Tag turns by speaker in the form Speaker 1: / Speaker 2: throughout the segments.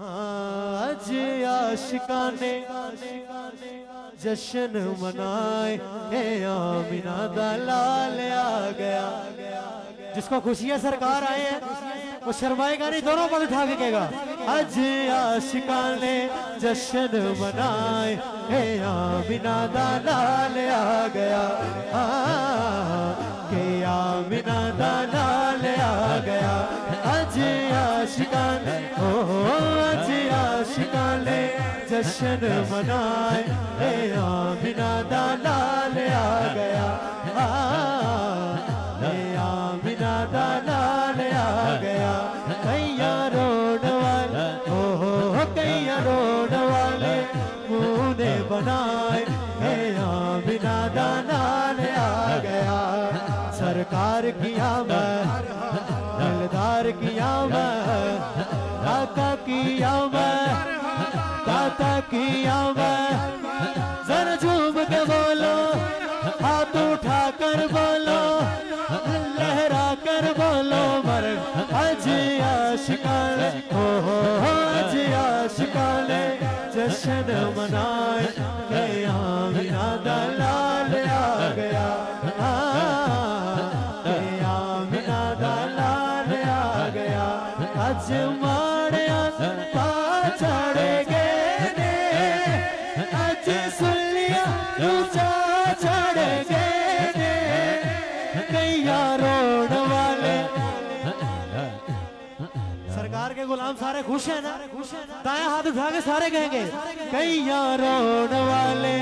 Speaker 1: आज आशिका ने जश्न मनाए, आमिना दा लाल आ गया। जिसको खुशियां सरकार आए हैं वो शर्माएगा नहीं, दोनों पल उठा के कहेगा आज आशिका ने जश्न मनाए, आमिना दा लाल आ गया। के आमिना दा लाल आ गया। आज आशिका ने आज आशिका ने जश्न मनाए, आमिना दा लाल आ गया। आमिना दा लाल आ गया। कैया रोड वाले कैया रोड वाले मुँह ने बनाए, आमिना दा लाल आ गया। सरकार की आमद दिलदार की आमद, काका की आमद दाता की आमद। जरा झूम के बोलो, हाथ उठा कर बोलो, लहरा कर बोलो मर। आज आशिका ने आज आशिका ने जश्न मनाए, आमिना दा लाल आ गया। आमिना दा लाल आ गया। आज माड़िया पा चढ़े गए ने, आज सुलिया ऊंचा चढ़ गए ने। कैया रोड वाले सरकार के गुलाम सारे खुश हैं ना, दाएं हाथ उठा के सारे कहेंगे कैया रोड वाले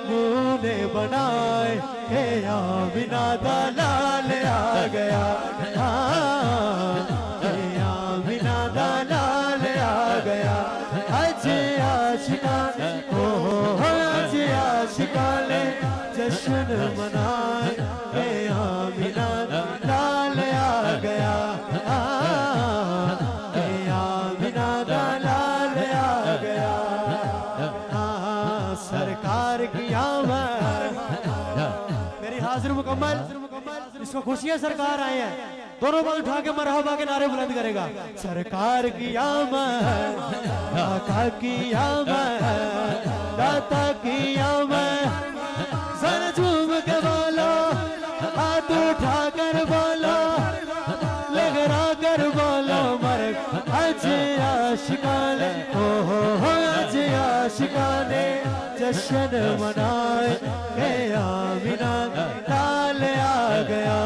Speaker 1: मुँह ने बनाए, आमिना दा लाल आ गया। आमिना दा लाल आ गया। आज आशिका ने आज आशिका ने जश्न मनाए, आमिना दा लाल आ गया। आमिना दा लाल आ गया। सरकार की आमद मेरी हाजिर मुकम्मल। इसको खुशियां सरकार आए हैं, दोनों पल उठा के मरहबा के नारे बुलंद करेगा। सरकार की आमद, आका की आमद, दाता की आमद। सर झूम के बोलो, हाथ उठा कर बोलो, लहरा कर बोलो मर। आज आशिका ने आज आशिका ने जश्न मनाए, आमिना लाल आ गया।